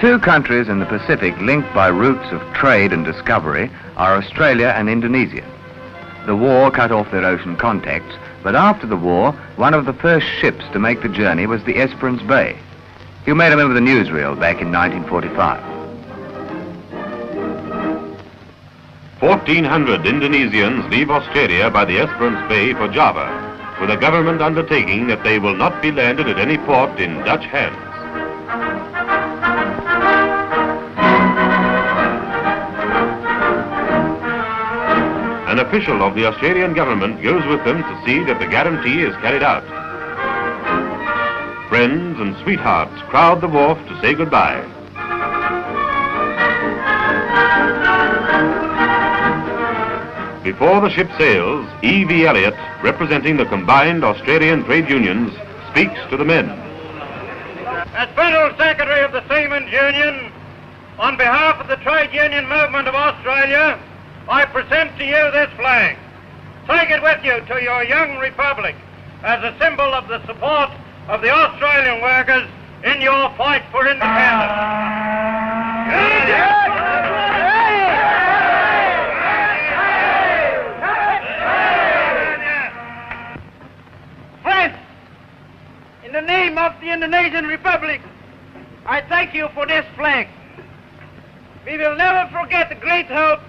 two countries in the Pacific linked by routes of trade and discovery are Australia and Indonesia. The war cut off their ocean contacts, but after the war, one of the first ships to make the journey was the Esperance Bay. You may remember the newsreel back in 1945. 1,400 Indonesians leave Australia by the Esperance Bay for Java, with a government undertaking that they will not be landed at any port in Dutch hands. An official of the Australian government goes with them to see that the guarantee is carried out. Friends and sweethearts crowd the wharf to say goodbye. Before the ship sails, E.V. Elliott, representing the combined Australian trade unions, speaks to the men. As Federal Secretary of the Seamen's Union, on behalf of the trade union movement of Australia, I present to you this flag. Take it with you to your young republic as a symbol of the support of the Australian workers in your fight for independence. Friends, in the name of the Indonesian Republic, I thank you for this flag. We will never forget the great help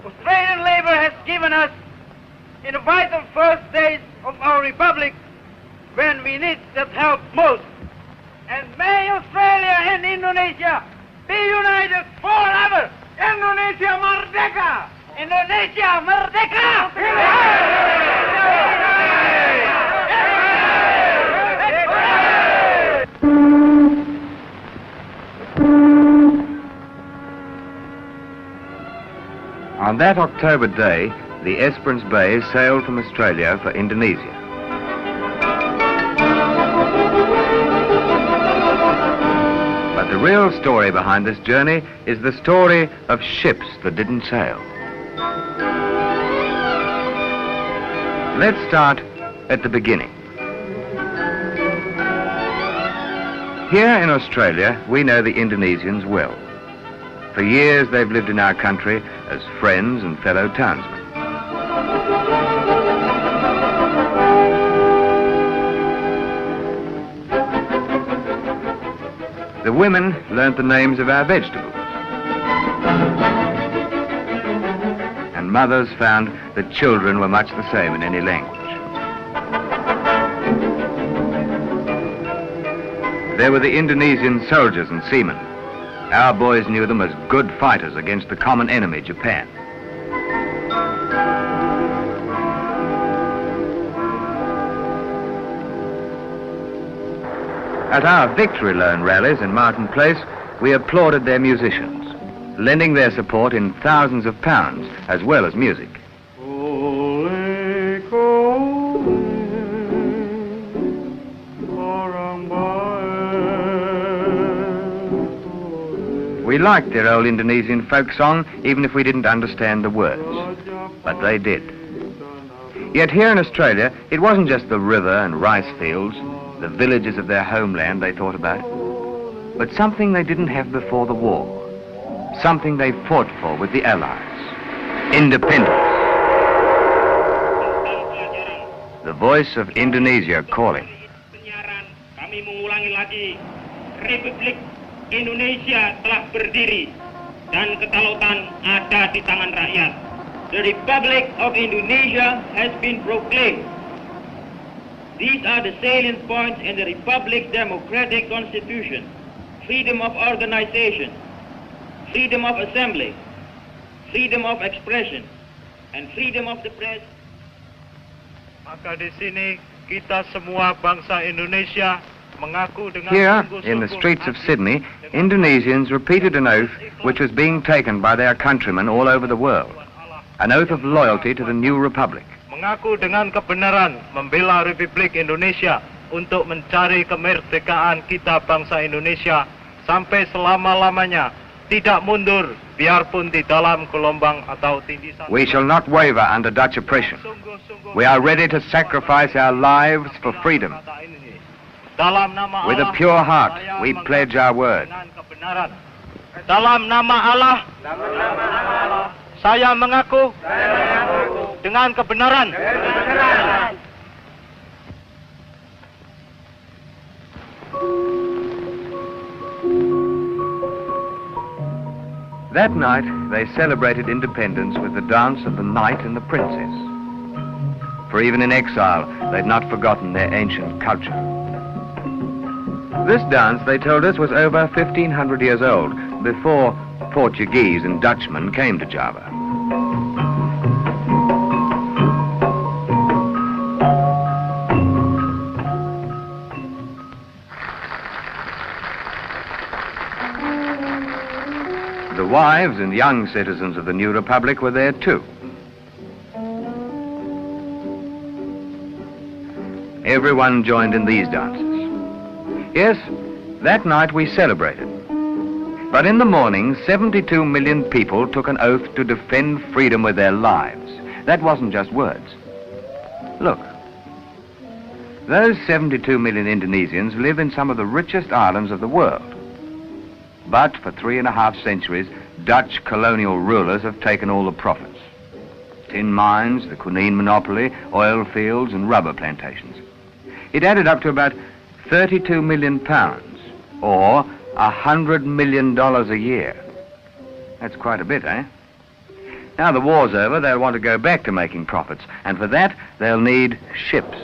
Australian labour has given us in the vital first days of our republic when we need that help most. And may Australia and Indonesia be united forever. Indonesia Merdeka! Indonesia Merdeka! On that October day, the Esperance Bay sailed from Australia for Indonesia. But the real story behind this journey is the story of ships that didn't sail. Let's start at the beginning. Here in Australia, we know the Indonesians well. For years, they've lived in our country as friends and fellow townsmen. The women learnt the names of our vegetables. And mothers found that children were much the same in any language. There were the Indonesian soldiers and seamen. Our boys knew them as good fighters against the common enemy, Japan. At our Victory Loan rallies in Martin Place, we applauded their musicians, lending their support in thousands of pounds, as well as music. We liked their old Indonesian folk song, even if we didn't understand the words. But they did. Yet here in Australia, it wasn't just the river and rice fields, the villages of their homeland they thought about, but something they didn't have before the war, something they fought for with the Allies: independence. The voice of Indonesia calling. Indonesia telah berdiri dan kedaulatan ada di tangan rakyat. The Republic of Indonesia has been proclaimed. These are the salient points in the Republic Democratic Constitution: freedom of organization, freedom of assembly, freedom of expression, and freedom of the press. Maka di sini kita semua bangsa Indonesia. Here, in the streets of Sydney, Indonesians repeated an oath which was being taken by their countrymen all over the world. An oath of loyalty to the new republic. Mengaku dengan kebenaran membela Republik Indonesia untuk mencari kemerdekaan kita bangsa Indonesia sampai selama-lamanya, tidak mundur biarpun di dalam gelombang atau tindisan. We shall not waver under Dutch oppression. We are ready to sacrifice our lives for freedom. With a pure heart, we pledge our word. Dalam nama Allah, saya mengaku dengan kebenaran. That night, they celebrated independence with the dance of the knight and the princess. For even in exile, they'd not forgotten their ancient culture. This dance, they told us, was over 1,500 years old, before Portuguese and Dutchmen came to Java. The wives and young citizens of the new republic were there too. Everyone joined in these dances. Yes, that night we celebrated. But in the morning, 72 million people took an oath to defend freedom with their lives. That wasn't just words. Look, those 72 million Indonesians live in some of the richest islands of the world. But for 3.5 centuries, Dutch colonial rulers have taken all the profits. Tin mines, the quinine monopoly, oil fields and rubber plantations. It added up to about 32 million pounds, or $100 million a year. That's quite a bit, eh? Now the war's over, they'll want to go back to making profits, and for that, they'll need ships.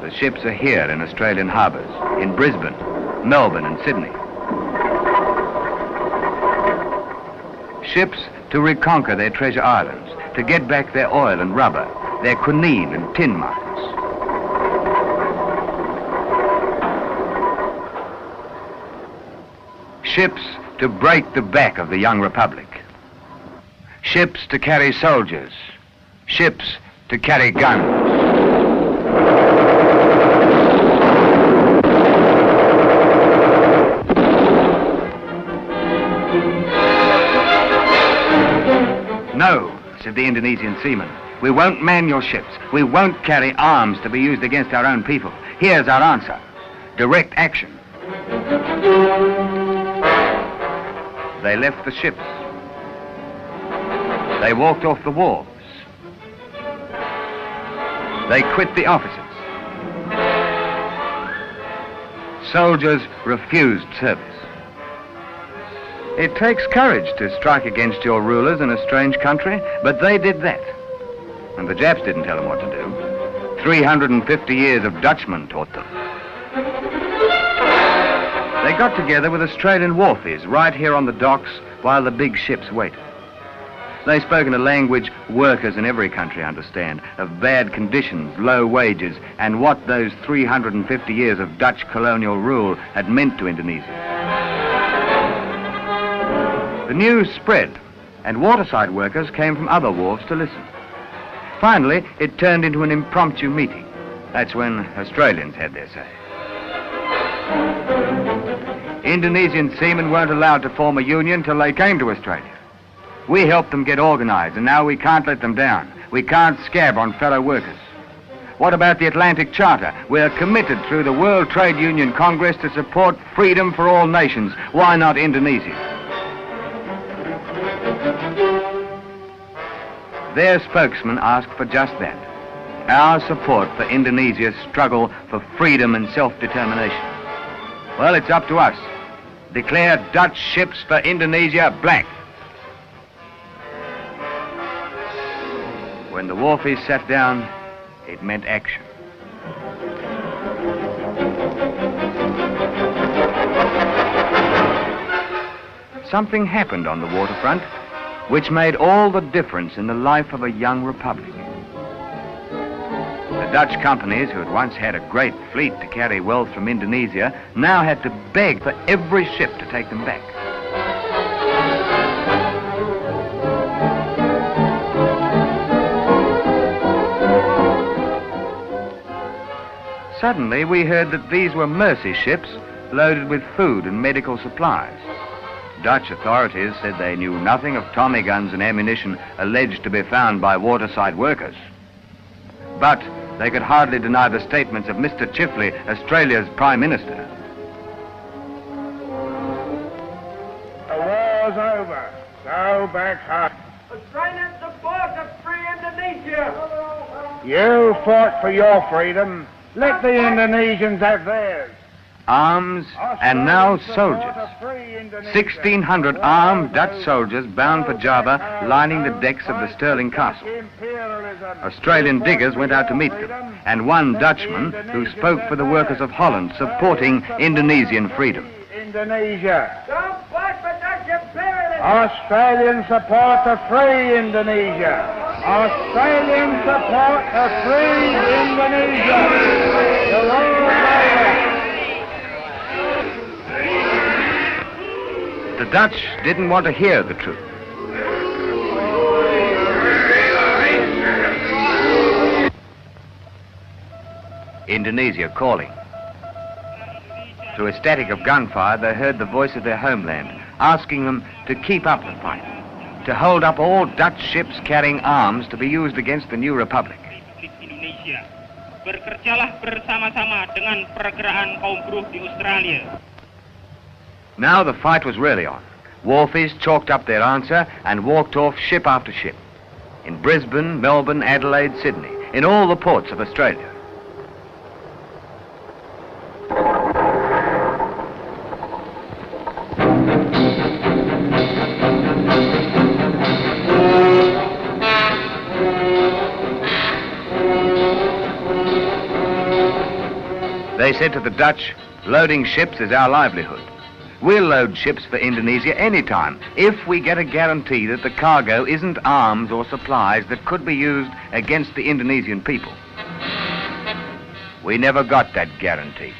The ships are here in Australian harbours, in Brisbane, Melbourne and Sydney. Ships to reconquer their treasure islands, to get back their oil and rubber, their quinine and tin mines. Ships to break the back of the young republic. Ships to carry soldiers. Ships to carry guns. No, said the Indonesian seamen. We won't man your ships. We won't carry arms to be used against our own people. Here's our answer. Direct action. They left the ships. They walked off the wharves. They quit the offices. Soldiers refused service. It takes courage to strike against your rulers in a strange country, but they did that. And the Japs didn't tell them what to do. 350 years of Dutchmen taught them. They got together with Australian wharfies right here on the docks while the big ships waited. They spoke in a language workers in every country understand, of bad conditions, low wages, and what those 350 years of Dutch colonial rule had meant to Indonesia. The news spread, and waterside workers came from other wharves to listen. Finally, it turned into an impromptu meeting. That's when Australians had their say. Indonesian seamen weren't allowed to form a union till they came to Australia. We helped them get organised, and now we can't let them down. We can't scab on fellow workers. What about the Atlantic Charter? We're committed through the World Trade Union Congress to support freedom for all nations. Why not Indonesia? Their spokesman asked for just that. Our support for Indonesia's struggle for freedom and self-determination. Well, it's up to us. Declare Dutch ships for Indonesia blank. When the wharfies sat down, it meant action. Something happened on the waterfront which made all the difference in the life of a young republic. The Dutch companies, who had once had a great fleet to carry wealth from Indonesia, now had to beg for every ship to take them back. Suddenly, we heard that these were mercy ships loaded with food and medical supplies. Dutch authorities said they knew nothing of Tommy guns and ammunition alleged to be found by waterside workers. But they could hardly deny the statements of Mr. Chifley, Australia's Prime Minister. over. Go back home. Australian support of free Indonesia. You fought for your freedom. Let the Indonesians have theirs. Arms and now soldiers. 1,600 armed Dutch soldiers bound for Java, lining the decks of the Stirling Castle. Australian diggers went out to meet them, and one Dutchman who spoke for the workers of Holland, supporting Indonesian freedom. Indonesia. Don't fight for Dutch imperialism. Australian support of free Indonesia. Australian support of free Indonesia. The Lord Mayor. The Dutch didn't want to hear the truth. Indonesia Calling. Through a static of gunfire, they heard the voice of their homeland, asking them to keep up the fight, to hold up all Dutch ships carrying arms to be used against the new republic. Indonesia, bekerjalah bersama-sama dengan pergerakan kaum buruh di Australia. Now the fight was really on. Wharfies chalked up their answer and walked off ship after ship. In Brisbane, Melbourne, Adelaide, Sydney, in all the ports of Australia. They said to the Dutch, loading ships is our livelihood. We'll load ships for Indonesia anytime if we get a guarantee that the cargo isn't arms or supplies that could be used against the Indonesian people. We never got that guarantee.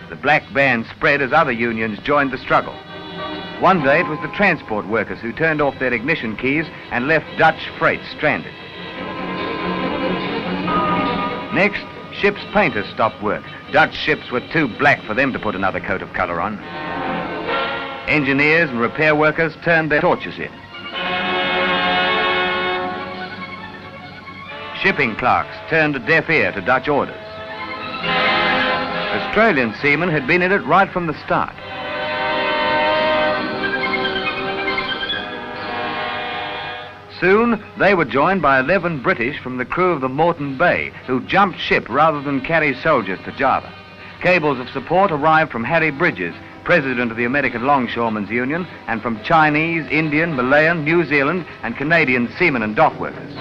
The black band spread as other unions joined the struggle. One day it was the transport workers who turned off their ignition keys and left Dutch freight stranded. Next, ships' painters stopped work. Dutch ships were too black for them to put another coat of colour on. Engineers and repair workers turned their torches in. Shipping clerks turned a deaf ear to Dutch orders. Australian seamen had been in it right from the start. Soon, they were joined by 11 British from the crew of the Moreton Bay, who jumped ship rather than carry soldiers to Java. Cables of support arrived from Harry Bridges, president of the American Longshoremen's Union, and from Chinese, Indian, Malayan, New Zealand, and Canadian seamen and dock workers.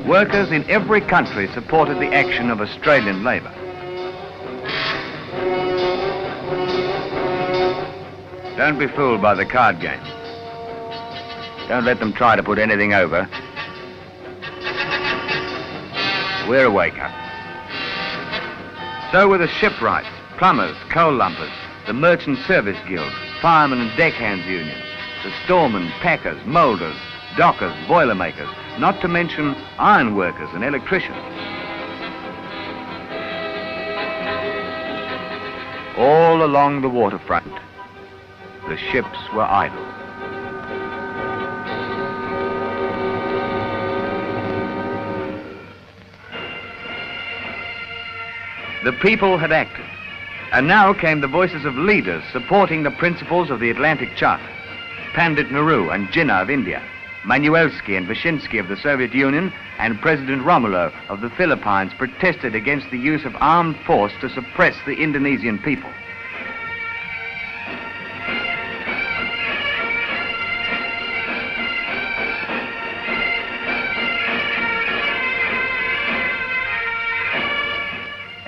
Workers in every country supported the action of Australian labour. Don't be fooled by the card game. Don't let them try to put anything over. We're awake up. So were the shipwrights, plumbers, coal lumpers, the Merchant Service Guild, Firemen and Deckhands Unions, the storemen, packers, moulders, dockers, boilermakers, not to mention ironworkers and electricians. All along the waterfront, the ships were idle. The people had acted, and now came the voices of leaders supporting the principles of the Atlantic Charter. Pandit Nehru and Jinnah of India, Manuelsky and Vyshinsky of the Soviet Union, and President Romulo of the Philippines protested against the use of armed force to suppress the Indonesian people.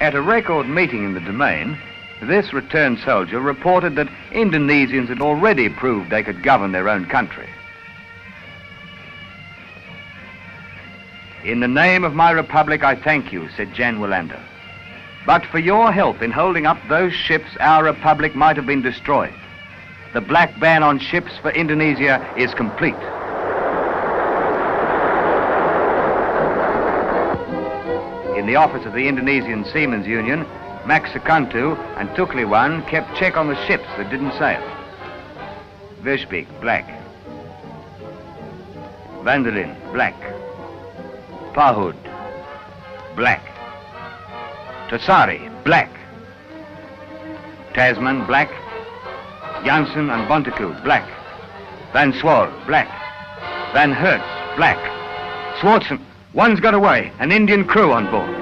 At a record meeting in the Domain, this returned soldier reported that Indonesians had already proved they could govern their own country. In the name of my republic, I thank you, said Jan Wilander. But for your help in holding up those ships, our republic might have been destroyed. The black ban on ships for Indonesia is complete. In the office of the Indonesian Seamen's Union, Max Sekantu and Tukliwan kept check on the ships that didn't sail. Vishbeek, black. Vanderlyn, black. Pahud, black. Tasari, black. Tasman, black. Janssen and Bontekoe, black. Van Swol, black. Van Hertz, black. Swartzen, one's got away, an Indian crew on board.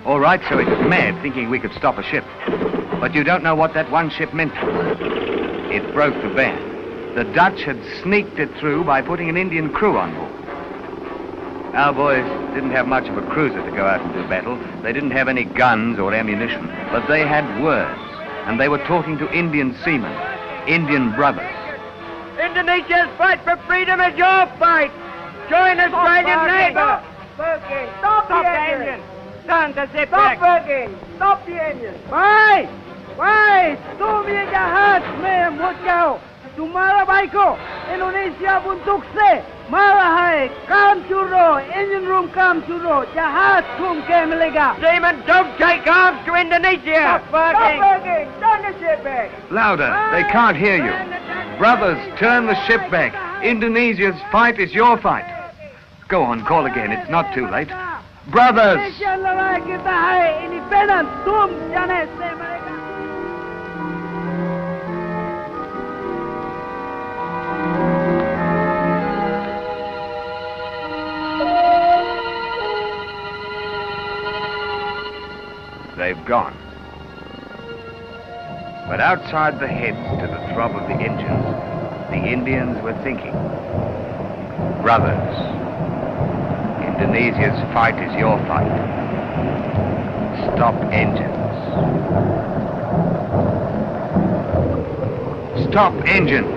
All right, so it was mad thinking we could stop a ship. But you don't know what that one ship meant to us. It broke the ban. The Dutch had sneaked it through by putting an Indian crew on board. Our boys didn't have much of a cruiser to go out and do battle. They didn't have any guns or ammunition, but they had words, and they were talking to Indian seamen, Indian brothers. Indonesia's fight for freedom is your fight. Join us, Australian neighbor. Stop the engine. Turn the ship back. Stop the engine. Baik. Tumi jahat mem kau. Tumara baiko. Indonesia buntuk se. Marahai. Kam churro. Engine room kam churro. Jahat tum ke milega. Seamen, don't take arms to Indonesia. Stop working. Turn the ship back. Louder. They can't hear you. Brothers, turn the ship back. Indonesia's fight is your fight. Go on, call again. It's not too late. Brothers! They've gone. But outside the heads to the throb of the engines, the Indians were thinking. Brothers, Indonesia's fight is your fight. Stop engines. Stop engines.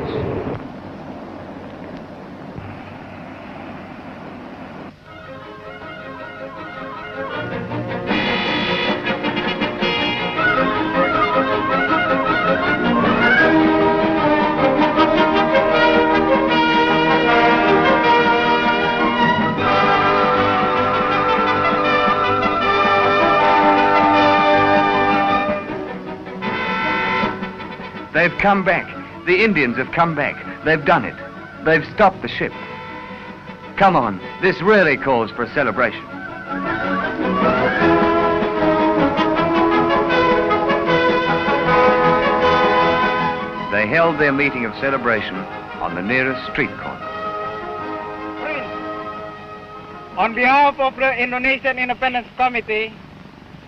They've come back. The Indians have come back. They've done it. They've stopped the ship. Come on, this really calls for a celebration. They held their meeting of celebration on the nearest street corner. Friends, on behalf of the Indonesian Independence Committee,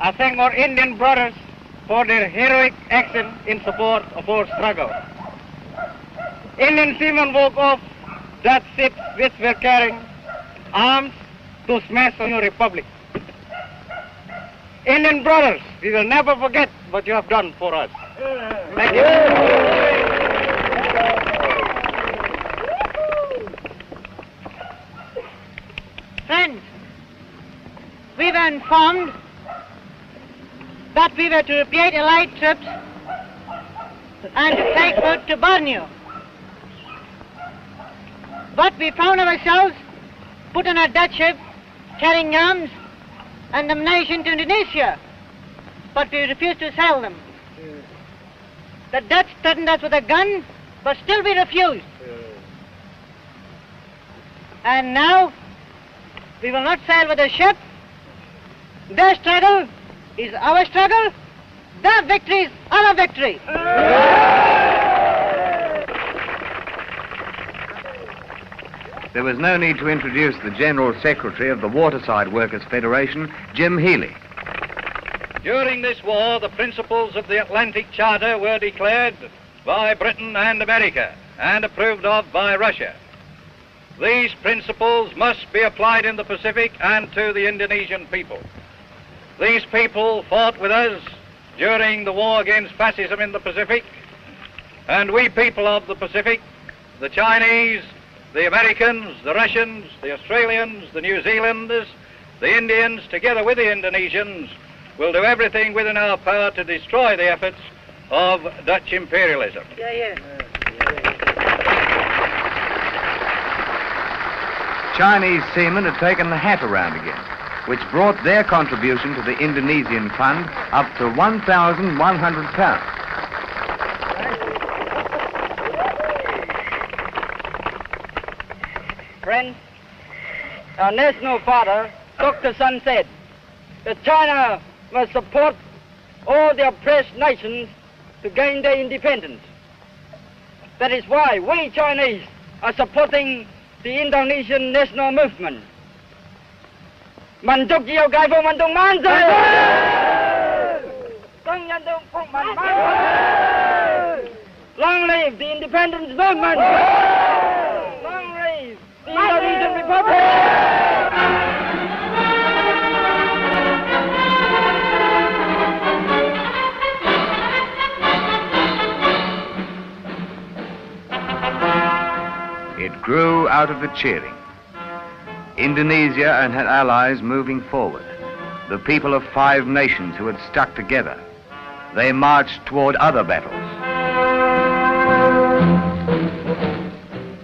I thank our Indian brothers for their heroic action in support of our struggle. Indian seamen woke off Dutch ships which were carrying arms to smash the new republic. Indian brothers, we will never forget what you have done for us. Thank you. Friends, we were informed that we were to repair Allied troops and to take food to Borneo. But we found ourselves put on a Dutch ship carrying arms and ammunition to Indonesia, but we refused to sell them. The Dutch threatened us with a gun, but still we refused. And now we will not sail with the ship. Their struggle is our struggle. Their victory is our victory. There was no need to introduce the General Secretary of the Waterside Workers' Federation, Jim Healy. During this war, the principles of the Atlantic Charter were declared by Britain and America and approved of by Russia. These principles must be applied in the Pacific and to the Indonesian people. These people fought with us during the war against fascism in the Pacific, and we people of the Pacific, the Chinese, the Americans, the Russians, the Australians, the New Zealanders, the Indians, together with the Indonesians, will do everything within our power to destroy the efforts of Dutch imperialism. Chinese seamen had taken the hat around again, which brought their contribution to the Indonesian fund up to £1,100. Friends, our national father, Dr. Sun said, that China must support all the oppressed nations to gain their independence. That is why we Chinese are supporting the Indonesian national movement. Manduk Jiao Gai Phu Mandung Manzai! Long live the independence movement! Long live the Indonesian Republic! It grew out of the cheering. Indonesia and her allies moving forward. The people of 5 nations who had stuck together. They marched toward other battles.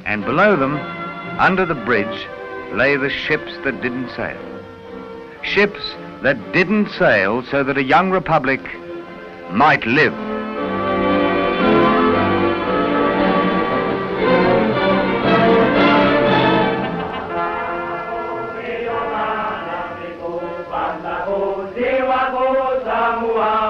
And below them, under the bridge, lay the ships that didn't sail. Ships that didn't sail so that a young republic might live. Semua